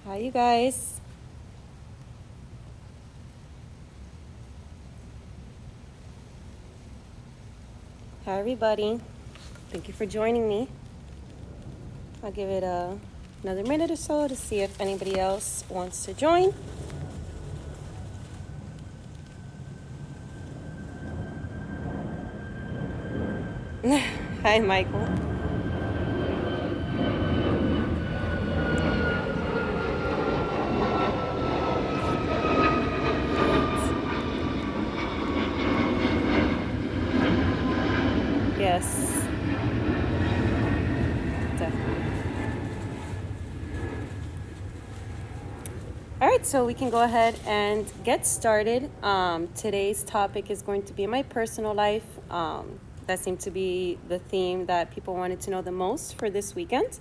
Hi, you guys. Hi, everybody. Thank you for joining me. I'll give it another minute or so to see if anybody else wants to join. Hi, Michael. Yes, definitely. All right, so we can go ahead and get started. Today's topic is going to be my personal life. That seemed to be the theme that people wanted to know the most for this weekend.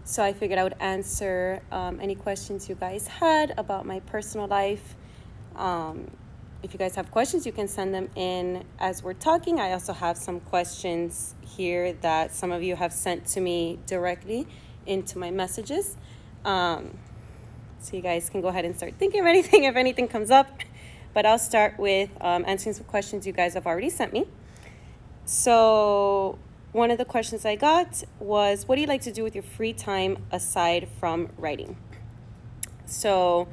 So I figured I would answer any questions you guys had about my personal life. If you guys have questions, you can send them in as we're talking. I also have some questions here that some of you have sent to me directly into my messages. So you guys can go ahead and start thinking of anything if anything comes up. But I'll start with answering some questions you guys have already sent me. So one of the questions I got was, what do you like to do with your free time aside from writing? So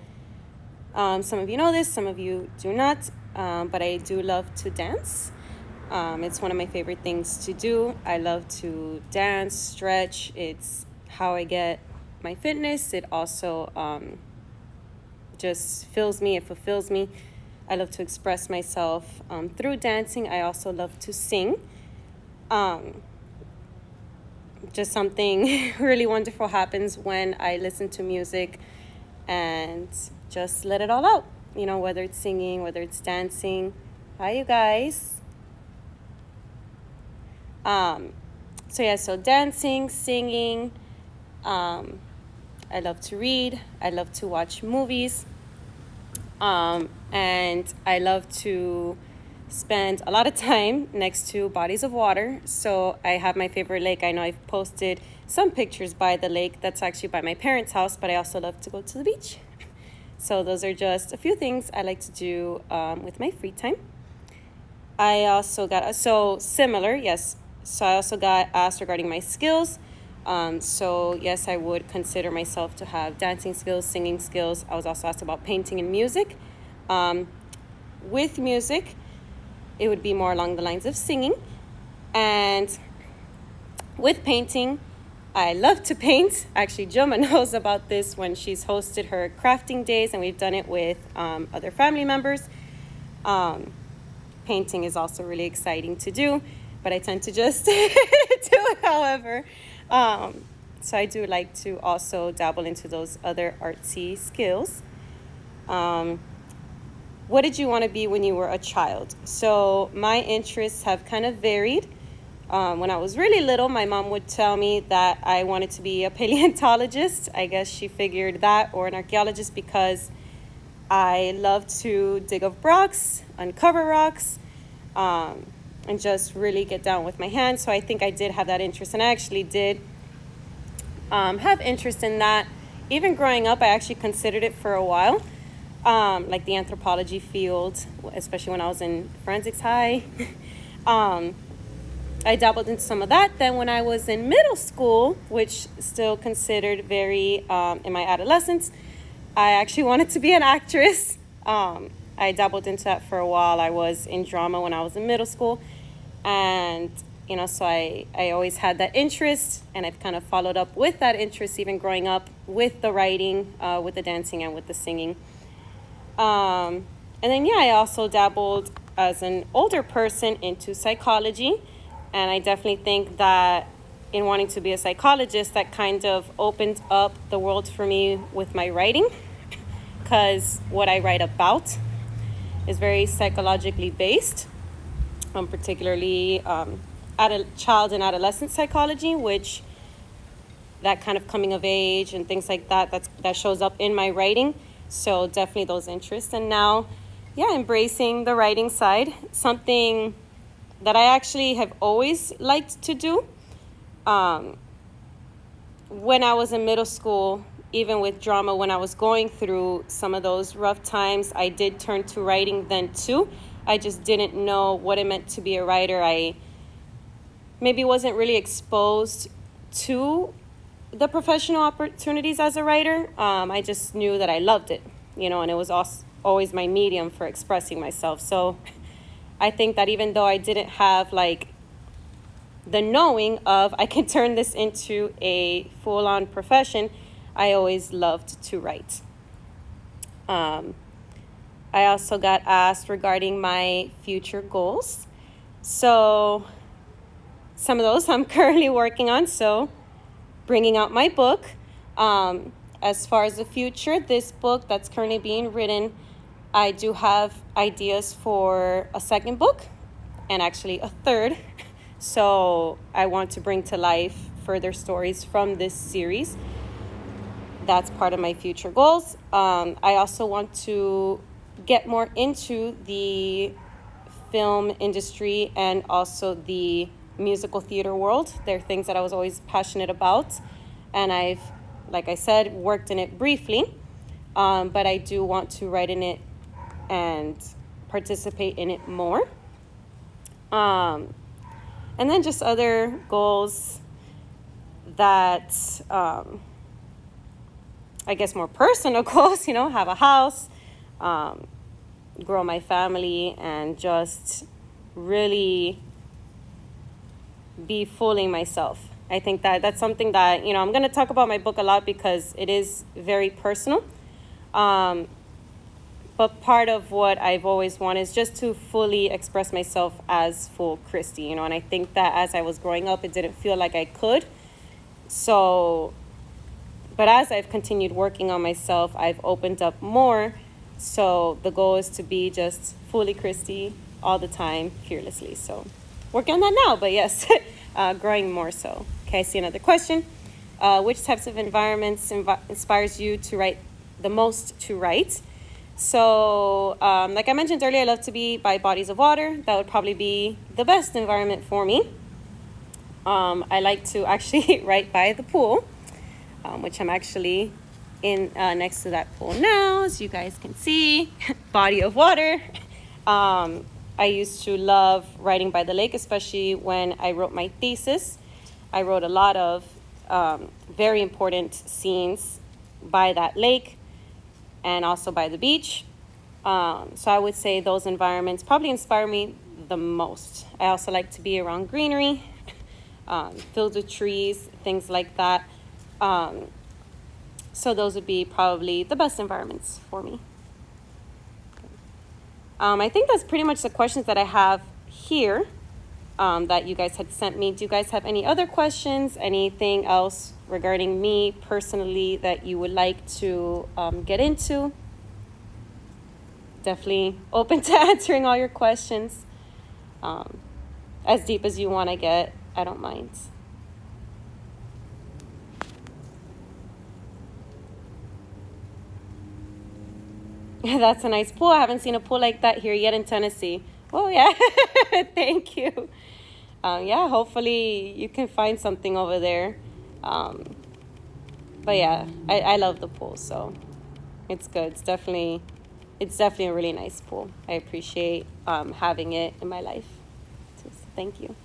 some of you know this, some of you do not, but I do love to dance. It's one of my favorite things to do. I love to dance, stretch. It's how I get my fitness. It also just fills me, it fulfills me. I love to express myself through dancing. I also love to sing. Just something really wonderful happens when I listen to music and just let it all out. You know, whether it's singing, whether it's dancing. Hi, you guys. So dancing, singing. I love to read. I love to watch movies. And I love to spend a lot of time next to bodies of water. So I have my favorite lake. I know I've posted some pictures by the lake that's actually by my parents' house, but I also love to go to the beach. So those are just a few things I like to do with my free time. I also got, similar, yes. So I also got asked regarding my skills. So yes, I would consider myself to have dancing skills, singing skills. I was also asked about painting and music. With music, it would be more along the lines of singing. And with painting, I love to paint. Actually, Joma knows about this when she's hosted her crafting days, and we've done it with other family members. Painting is also really exciting to do, but I tend to just do it however. So I do like to also dabble into those other artsy skills. What did you want to be when you were a child? So my interests have kind of varied. When I was really little, my mom would tell me that I wanted to be a paleontologist. I guess she figured that, or an archaeologist, because I love to dig up rocks, uncover rocks, and just really get down with my hands. So I think I did have that interest, and I actually did have interest in that. Even growing up, I actually considered it for a while, like the anthropology field, especially when I was in forensics high. I dabbled in some of that. Then when I was in middle school, which still considered very in my adolescence, I actually wanted to be an actress. I dabbled into that for a while. I was in drama when I was in middle school. And, so I always had that interest, and I've kind of followed up with that interest even growing up with the writing, with the dancing, and with the singing. And then, I also dabbled as an older person into psychology. And I definitely think that in wanting to be a psychologist, that kind of opened up the world for me with my writing, because what I write about is very psychologically based, particularly child and adolescent psychology, which that kind of coming of age and things like that shows up in my writing. So definitely those interests. And now, embracing the writing side, something that I actually have always liked to do. When I was in middle school, even with drama, when I was going through some of those rough times, I did turn to writing then too. I just didn't know what it meant to be a writer. I maybe wasn't really exposed to the professional opportunities as a writer. I just knew that I loved it, and it was always my medium for expressing myself. So I think that even though I didn't have like the knowing of I can turn this into a full-on profession, I always loved to write. I also got asked regarding my future goals. So some of those I'm currently working on. So bringing out my book. As far as the future, this book that's currently being written, I do have ideas for a second book and actually a third. So I want to bring to life further stories from this series. That's part of my future goals. I also want to get more into the film industry and also the musical theater world. They're things that I was always passionate about. And I've, like I said, worked in it briefly. But I do want to write in it and participate in it more. And then just other goals that, I guess more personal goals, have a house, grow my family, and just really be fooling myself. I think that that's something that, I'm going to talk about my book a lot because it is very personal. But part of what I've always wanted is just to fully express myself as full Kristy, and I think that as I was growing up, it didn't feel like I could. So, but as I've continued working on myself, I've opened up more. So the goal is to be just fully Kristy all the time, fearlessly. So working on that now, but yes, growing more so. Okay, I see another question. Which types of environments inspires you to write the most to write? So, like I mentioned earlier, I love to be by bodies of water. That would probably be the best environment for me. I like to actually write by the pool, which I'm actually in next to that pool now, as you guys can see. Body of water. I used to love writing by the lake, especially when I wrote my thesis. I wrote a lot of very important scenes by that lake and also by the beach. So I would say those environments probably inspire me the most. I also like to be around greenery, filled with trees, things like that. So those would be probably the best environments for me. I think that's pretty much the questions that I have here that you guys had sent me. Do you guys have any other questions? Anything else regarding me personally that you would like to get into? Definitely open to answering all your questions. As deep as you want to get, I don't mind. That's a nice pool. I haven't seen a pool like that here yet in Tennessee. Oh, yeah. Thank you. Yeah, hopefully you can find something over there. But yeah, I love the pool, so it's good. It's definitely a really nice pool. I appreciate having it in my life. So thank you.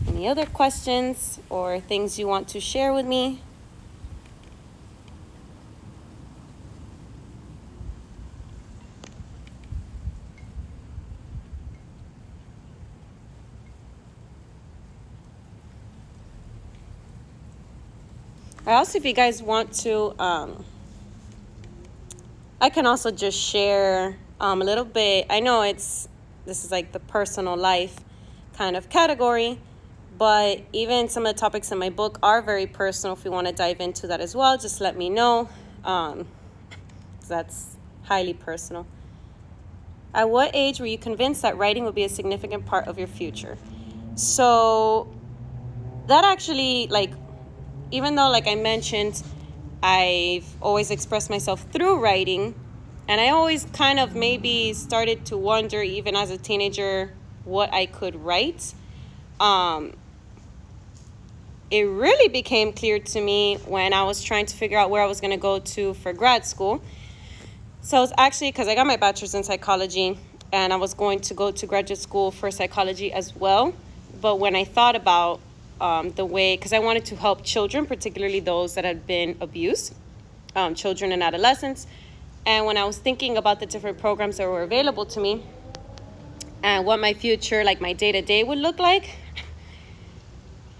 Any other questions or things you want to share with me? Also, if you guys want to, I can also just share a little bit. I know this is like the personal life kind of category, but even some of the topics in my book are very personal. If you want to dive into that as well, just let me know. That's highly personal. At what age were you convinced that writing would be a significant part of your future? So that actually, even though, like I mentioned, I've always expressed myself through writing, and I always kind of maybe started to wonder, even as a teenager, what I could write. it really became clear to me when I was trying to figure out where I was going to go to for grad school. So it's actually because I got my bachelor's in psychology, and I was going to go to graduate school for psychology as well. But when I thought about the way, because I wanted to help children, particularly those that had been abused, children and adolescents. And when I was thinking about the different programs that were available to me and what my future, like my day-to-day would look like,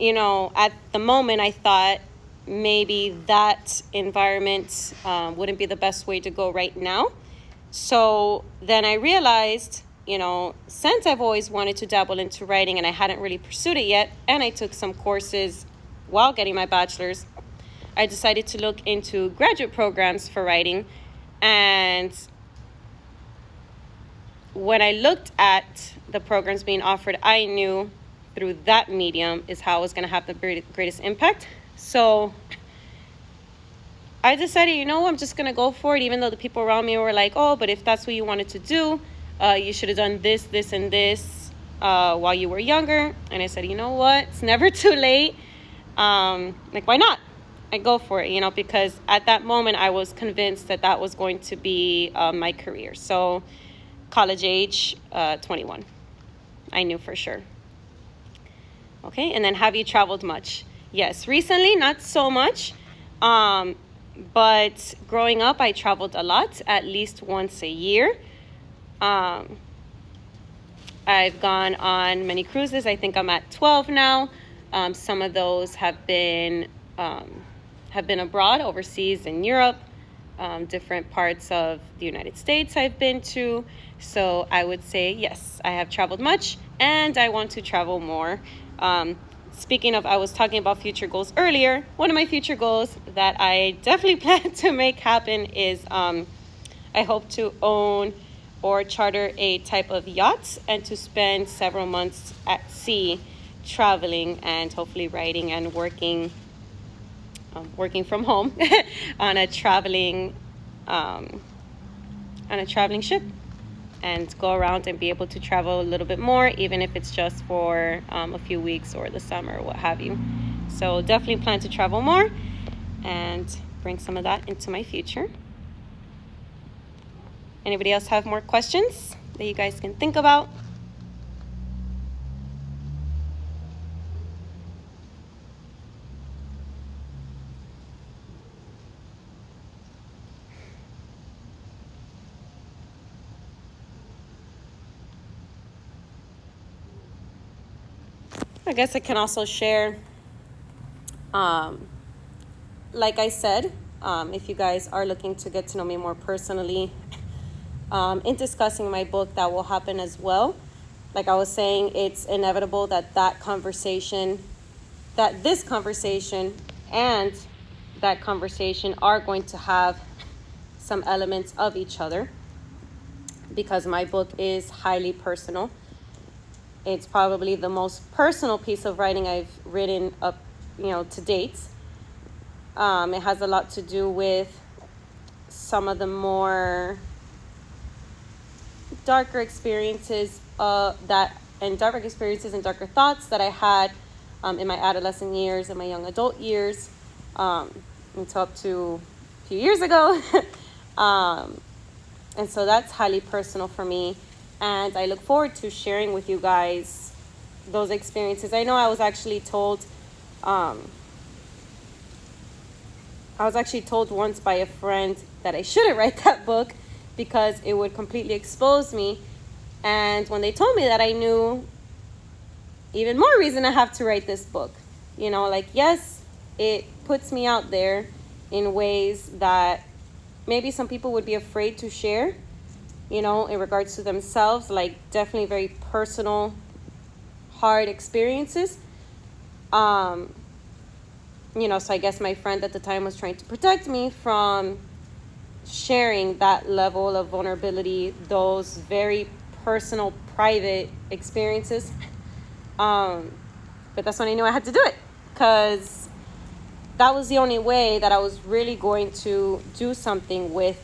at the moment I thought maybe that environment wouldn't be the best way to go right now. So then I realized, since I've always wanted to dabble into writing and I hadn't really pursued it yet, and I took some courses while getting my bachelor's, I decided to look into graduate programs for writing. And when I looked at the programs being offered, I knew through that medium is how I was going to have the greatest impact. So I decided, I'm just going to go for it, even though the people around me were like, oh, but if that's what you wanted to do, you should have done this, this, and this while you were younger. And I said, you know what? It's never too late. Why not? I go for it, because at that moment I was convinced that that was going to be my career. So college age, 21. I knew for sure. Okay, and then have you traveled much? Yes, recently, not so much. But growing up, I traveled a lot, at least once a year. I've gone on many cruises. I think I'm at 12 now. Some of those have been abroad, overseas in Europe, different parts of the United States I've been to. So I would say, yes, I have traveled much, and I want to travel more. Speaking of, I was talking about future goals earlier. One of my future goals that I definitely plan to make happen is I hope to own or charter a type of yacht and to spend several months at sea traveling and hopefully writing and working from home on a traveling ship, and go around and be able to travel a little bit more, even if it's just for a few weeks or the summer or what have you. So definitely plan to travel more and bring some of that into my future. Anybody else have more questions that you guys can think about? I guess I can also share, like I said, if you guys are looking to get to know me more personally, in discussing my book, that will happen as well. Like I was saying, it's inevitable that this conversation and that conversation are going to have some elements of each other, because my book is highly personal. It's probably the most personal piece of writing I've written up, to date. It has a lot to do with some of the more darker experiences and darker thoughts that I had in my adolescent years and my young adult years, until up to a few years ago. And so that's highly personal for me. And I look forward to sharing with you guys those experiences. I know I was actually told once by a friend that I shouldn't write that book because it would completely expose me. And when they told me that, I knew even more reason I have to write this book. Yes, it puts me out there in ways that maybe some people would be afraid to share, in regards to themselves, like definitely very personal, hard experiences. So I guess my friend at the time was trying to protect me from sharing that level of vulnerability, those very personal, private experiences. But that's when I knew I had to do it, because that was the only way that I was really going to do something with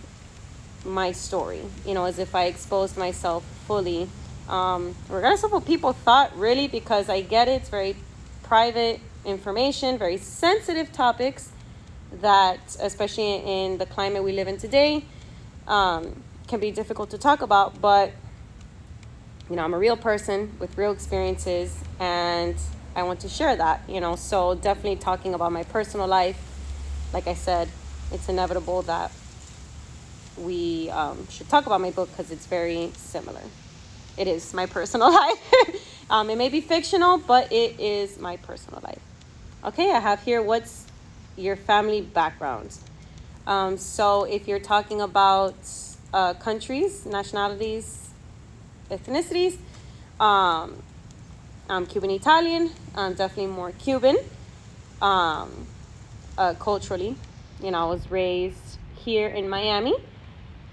my story, as if I exposed myself fully, regardless of what people thought, really, because I get it, it's very private, information, very sensitive topics that, especially in the climate we live in today, can be difficult to talk about. But, I'm a real person with real experiences, and I want to share that, So definitely talking about my personal life, like I said, it's inevitable that we should talk about my book because it's very similar. It is my personal life. It may be fictional, but it is my personal life. Okay, I have here, what's your family background? So if you're talking about countries, nationalities, ethnicities, I'm Cuban Italian. I'm definitely more Cuban. Culturally, I was raised here in Miami.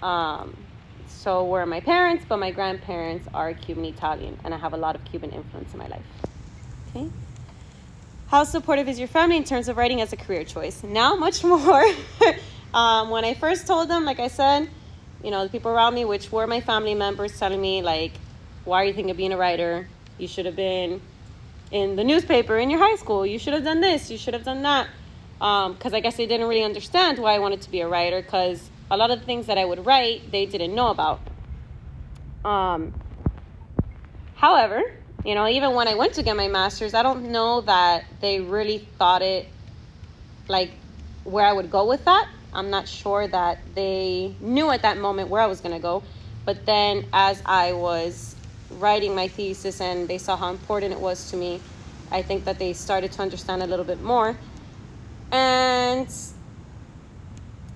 So were my parents, but my grandparents are Cuban Italian, and I have a lot of Cuban influence in my life. Okay. How supportive is your family in terms of writing as a career choice? Now, much more. When I first told them, like I said, the people around me, which were my family members, telling me, like, why are you thinking of being a writer? You should have been in the newspaper in your high school. You should have done this. You should have done that. Because I guess they didn't really understand why I wanted to be a writer, because a lot of the things that I would write, they didn't know about. However, even when I went to get my master's, I don't know that they really thought it, like, where I would go with that. I'm not sure that they knew at that moment where I was going to go. But then as I was writing my thesis and they saw how important it was to me, I think that they started to understand a little bit more. And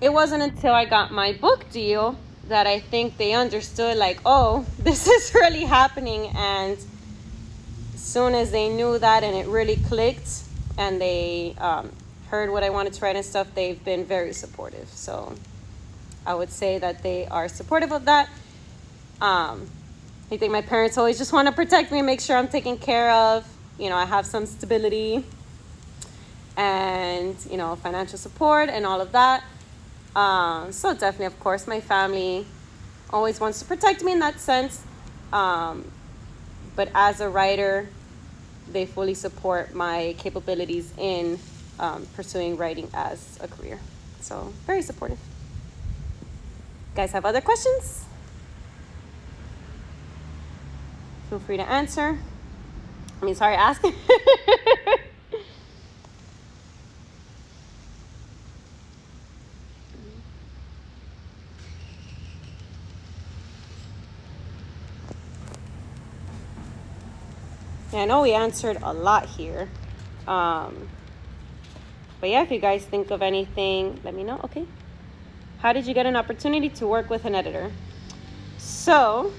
it wasn't until I got my book deal that I think they understood, like, oh, this is really happening. And as soon as they knew that and it really clicked and they heard what I wanted to write and stuff, they've been very supportive. So I would say that they are supportive of that. I think my parents always just want to protect me and make sure I'm taken care of. I have some stability and, financial support and all of that. So definitely, of course, my family always wants to protect me in that sense. But as a writer, they fully support my capabilities in pursuing writing as a career. So very supportive. You guys have other questions? Feel free to answer. Ask. Yeah, I know we answered a lot here. But yeah, if you guys think of anything, let me know. Okay. How did you get an opportunity to work with an editor? So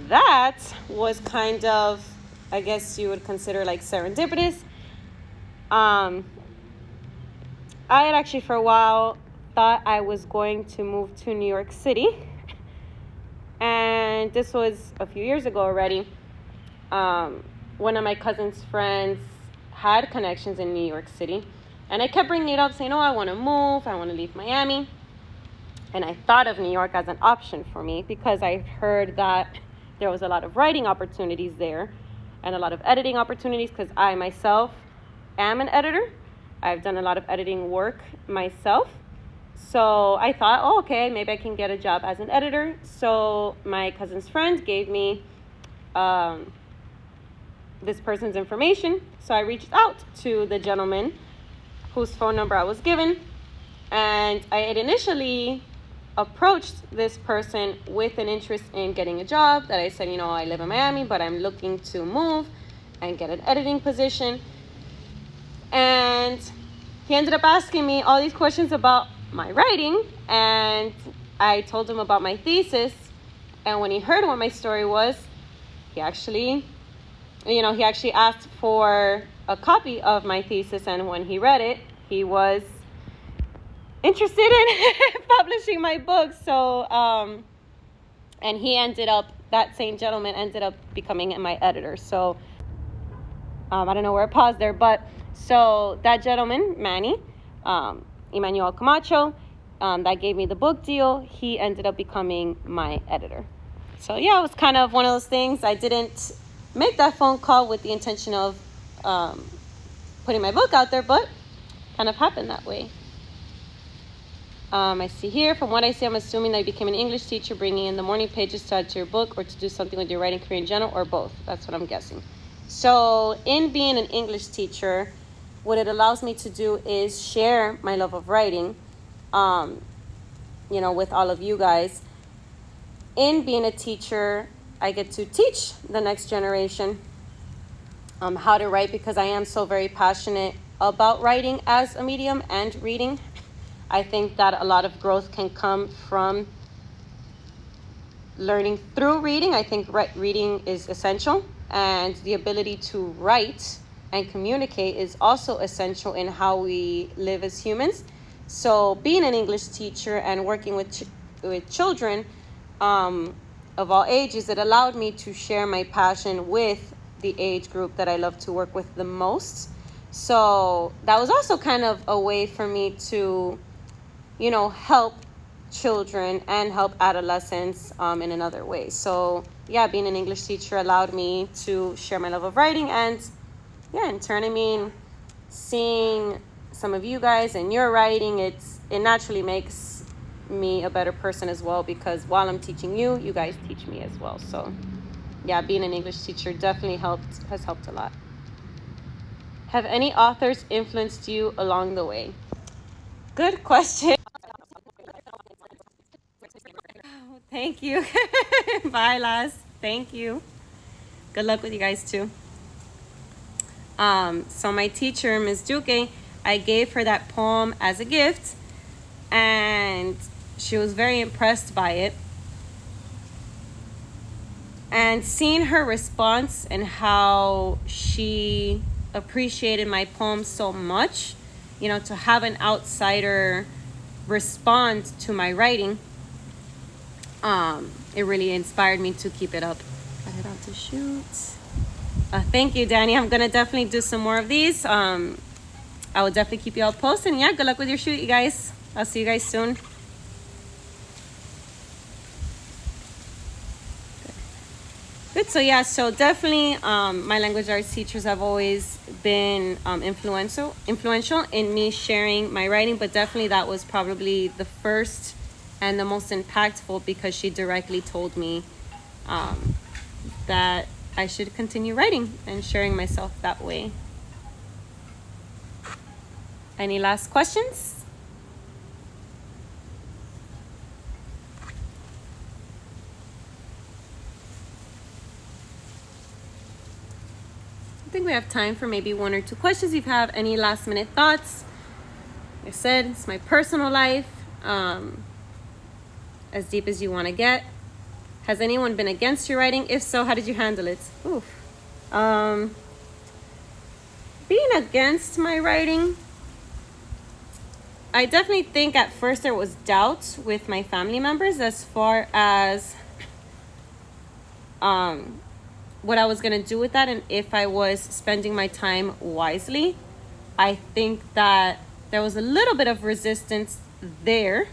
that was kind of, I guess you would consider, like, serendipitous. I had actually for a while thought I was going to move to New York City. And this was a few years ago already. One of my cousin's friends had connections in New York City. And I kept bringing it up, saying, oh, I want to move. I want to leave Miami. And I thought of New York as an option for me because I heard that there was a lot of writing opportunities there and a lot of editing opportunities because I myself am an editor. I've done a lot of editing work myself. So I thought, oh, okay, maybe I can get a job as an editor. So my cousin's friend gave me this person's information. So I reached out to the gentleman whose phone number I was given. And I had initially approached this person with an interest in getting a job, that I said, I live in Miami, but I'm looking to move and get an editing position. And he ended up asking me all these questions about my writing, and I told him about my thesis. And when he heard what my story was, he actually asked for a copy of my thesis, and when he read it, he was interested in publishing my book. So, and that same gentleman ended up becoming my editor. So, I don't know where I paused there, but so that gentleman, Manny, Emmanuel Camacho, that gave me the book deal, he ended up becoming my editor. So yeah, it was kind of one of those things. I didn't make that phone call with the intention of putting my book out there, but kind of happened that way. I see here, from what I see, I'm assuming that you became an English teacher, bringing in the morning pages to add to your book or to do something with your writing career in general, or both. That's what I'm guessing. So in being an English teacher, what it allows me to do is share my love of writing, with all of you guys. In being a teacher, I get to teach the next generation how to write, because I am so very passionate about writing as a medium and reading. I think that a lot of growth can come from learning through reading. I think reading is essential, and the ability to write and communicate is also essential in how we live as humans. So being an English teacher and working with children of all ages, it allowed me to share my passion with the age group that I love to work with the most. So that was also kind of a way for me to help children and help adolescents in another way. So yeah, being an English teacher allowed me to share my love of writing, and in turn, seeing some of you guys and your writing, it naturally makes me a better person as well, because while I'm teaching you, you guys teach me as well. So yeah, being an English teacher definitely has helped a lot. Have any authors influenced you along the way? Good question. Thank you. Bye, Laz. Thank you. Good luck with you guys too. So my teacher, Ms. Duque, I gave her that poem as a gift, and she was very impressed by it. And seeing her response and how she appreciated my poem so much, to have an outsider respond to my writing, it really inspired me to keep it up. I head out to shoot. Thank you, Danny. I'm gonna definitely do some more of these. I will definitely keep you all posted. Yeah, good luck with your shoot, you guys. I'll see you guys soon. Good. So definitely my language arts teachers have always been influential in me sharing my writing, but definitely that was probably the first and the most impactful, because she directly told me that I should continue writing and sharing myself that way. Any last questions? I think we have time for maybe 1 or 2 questions. If you have any last minute thoughts, like I said, it's my personal life, as deep as you want to get. Has anyone been against your writing? If so, how did you handle it? Oof. Being against my writing, I definitely think at first there was doubt with my family members as far as what I was going to do with that, and if I was spending my time wisely. I think that there was a little bit of resistance there.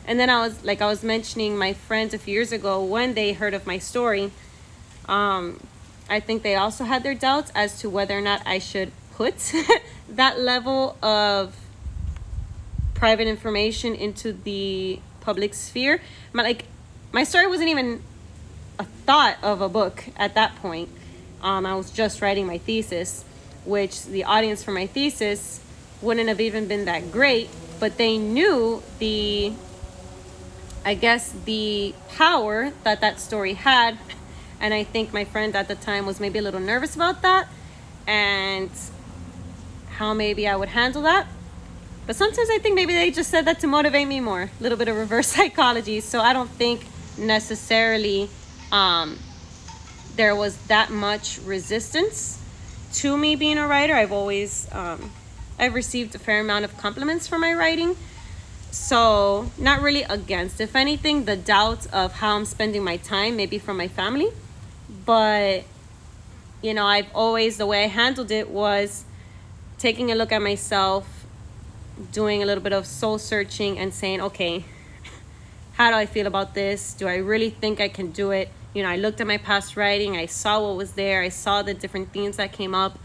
And then I was mentioning my friends a few years ago, when they heard of my story, I think they also had their doubts as to whether or not I should put that level of private information into the public sphere. My story wasn't even a thought of a book at that point. I was just writing my thesis, which the audience for my thesis wouldn't have even been that great, but they knew the power that story had. And I think my friend at the time was maybe a little nervous about that and how maybe I would handle that. But sometimes I think maybe they just said that to motivate me more, a little bit of reverse psychology. So I don't think necessarily there was that much resistance to me being a writer. I've received a fair amount of compliments for my writing. So not really against. If anything, the doubt of how I'm spending my time, maybe from my family. But, the way I handled it was taking a look at myself, doing a little bit of soul searching and saying, okay, how do I feel about this? Do I really think I can do it? I looked at my past writing. I saw what was there. I saw the different themes that came up.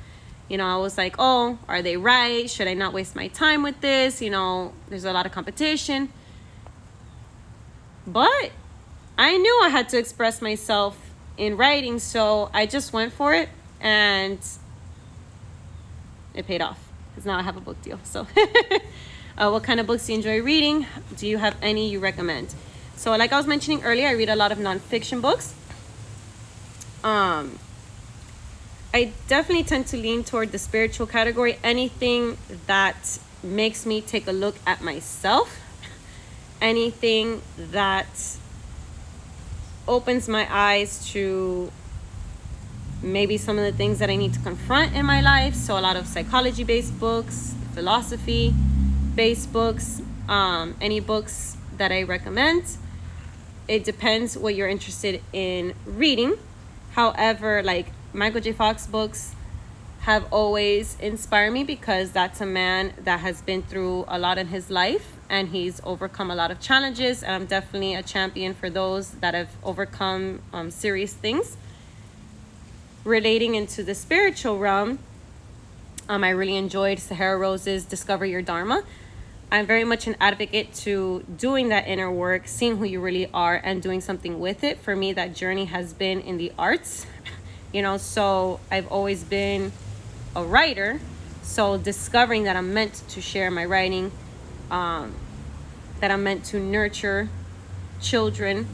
I was like, oh, are they right? Should I not waste my time with this? There's a lot of competition. But I knew I had to express myself in writing, so I just went for it, and it paid off, because now I have a book deal. So what kind of books do you enjoy reading? Do you have any you recommend? So like I was mentioning earlier, I read a lot of nonfiction books. I definitely tend to lean toward the spiritual category. Anything that makes me take a look at myself. Anything that opens my eyes to maybe some of the things that I need to confront in my life. So a lot of psychology-based books, philosophy-based books, any books that I recommend. It depends what you're interested in reading. However, like Michael J. Fox books have always inspired me, because that's a man that has been through a lot in his life, and he's overcome a lot of challenges, and I'm definitely a champion for those that have overcome serious things. Relating into the spiritual realm, I really enjoyed Sahara Rose's Discover Your Dharma. I'm very much an advocate to doing that inner work, seeing who you really are, and doing something with it. For me, that journey has been in the arts, so I've always been a writer. So discovering that I'm meant to share my writing, that I'm meant to nurture children,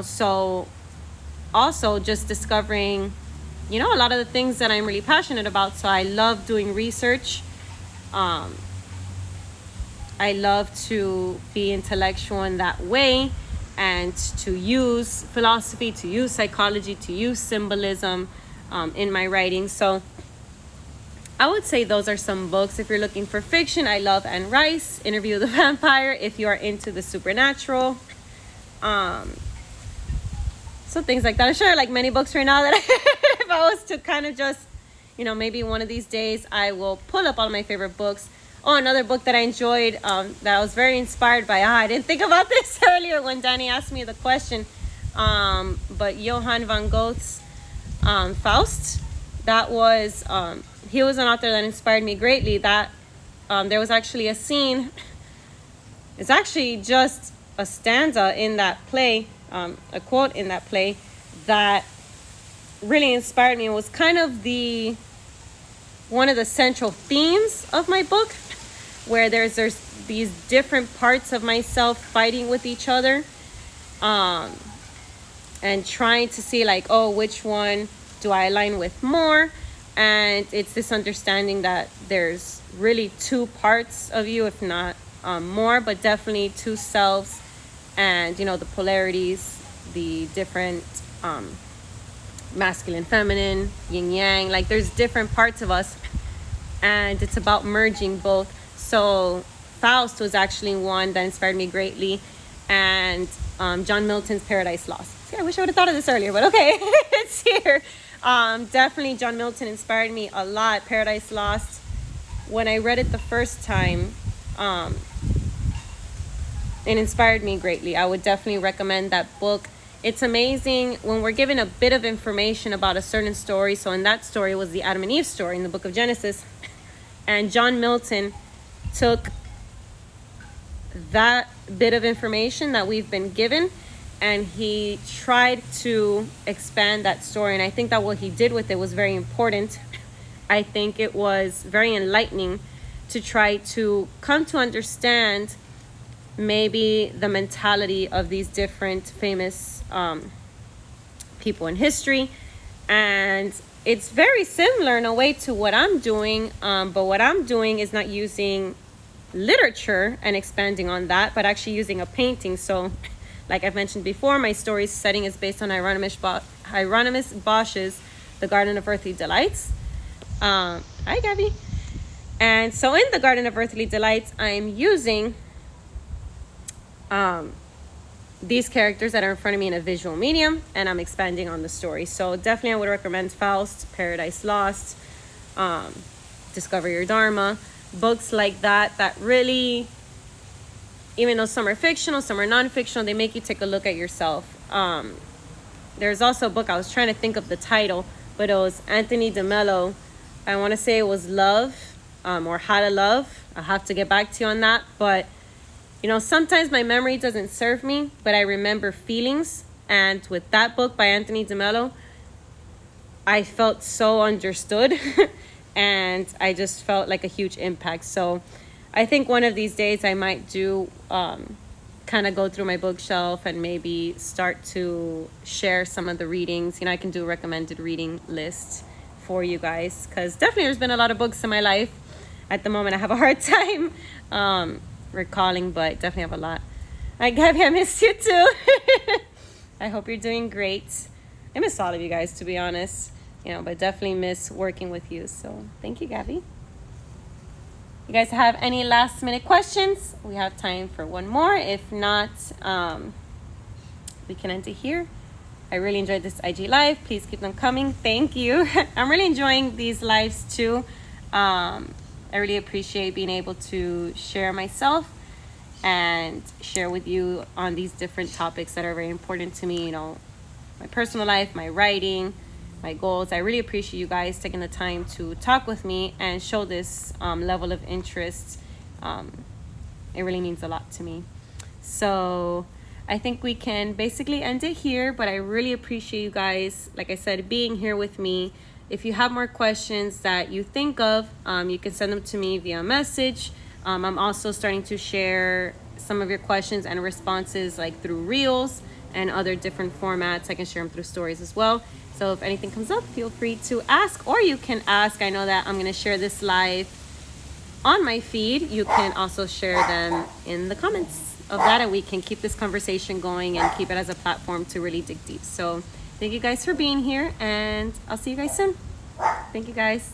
so also just discovering, a lot of the things that I'm really passionate about. So I love doing research. I love to be intellectual in that way, and to use philosophy, to use psychology, to use symbolism in my writing. So I would say those are some books. If you're looking for fiction, I love Anne Rice, Interview with the Vampire, if you are into the supernatural. So things like that. I'm sure I like many books right now that if I was to kind of just, maybe one of these days I will pull up all of my favorite books. Oh, another book that I enjoyed, that I was very inspired by. I didn't think about this earlier when Danny asked me the question. But Johann von Goethe's Faust. That was, he was an author that inspired me greatly. That there was actually a scene. It's actually just a stanza in that play, a quote in that play that really inspired me. It was kind of one of the central themes of my book, where there's these different parts of myself fighting with each other, and trying to see like, oh, which one do I align with more? And it's this understanding that there's really two parts of you, if not more, but definitely two selves, and the polarities, the different masculine, feminine, yin yang, like there's different parts of us, and it's about merging both. So Faust was actually one that inspired me greatly, and John Milton's Paradise Lost. See, I wish I would have thought of this earlier, but okay, it's here. Definitely John Milton inspired me a lot. Paradise Lost, when I read it the first time, it inspired me greatly. I would definitely recommend that book. It's amazing when we're given a bit of information about a certain story. So in that story was the Adam and Eve story in the book of Genesis. And John Milton took that bit of information that we've been given, and he tried to expand that story. And I think that what he did with it was very important. I think it was very enlightening to try to come to understand maybe the mentality of these different famous people in history. And it's very similar in a way to what I'm doing, but what I'm doing is not using literature and expanding on that, but actually using a painting. So like I've mentioned before, my story's setting is based on Hieronymus Bosch's The Garden of Earthly Delights. Hi, Gabby. And so in The Garden of Earthly Delights, I'm using these characters that are in front of me in a visual medium, and I'm expanding on the story. So definitely I would recommend Faust, Paradise Lost, Discover Your Dharma, books like that really, even though some are fictional, some are non-fictional, they make you take a look at yourself. There's also a book, I was trying to think of the title, but it was Anthony DeMello, I want to say it was Love, or How to Love. I'll have to get back to you on that. But, you know, sometimes my memory doesn't serve me, but I remember feelings. And with that book by Anthony DeMello, I felt so understood and I just felt like a huge impact. So I think one of these days I might do kind of go through my bookshelf and maybe start to share some of the readings. You know, I can do a recommended reading list for you guys, because definitely there's been a lot of books in my life. At the moment I have a hard time recalling, but definitely have a lot. Hi Gabby, I missed you too. I hope you're doing great. I miss all of you guys, to be honest, you know, but definitely miss working with you. So thank you, Gabby. You guys have any last minute questions? We have time for one more. If not, we can end it here. I really enjoyed this IG live. Please keep them coming. Thank you. I'm really enjoying these lives too. I really appreciate being able to share myself and share with you on these different topics that are very important to me. You know, my personal life, my writing, my goals. I really appreciate you guys taking the time to talk with me and show this level of interest. It really means a lot to me. So I think we can basically end it here, but I really appreciate you guys, like I said, being here with me. If you have more questions that you think of, you can send them to me via message. I'm also starting to share some of your questions and responses like through Reels and other different formats. I can share them through stories as well. So if anything comes up, feel free to ask, or you can ask. I know that I'm going to share this live on my feed. You can also share them in the comments of that, and we can keep this conversation going and keep it as a platform to really dig deep. So thank you guys for being here, and I'll see you guys soon. Thank you guys.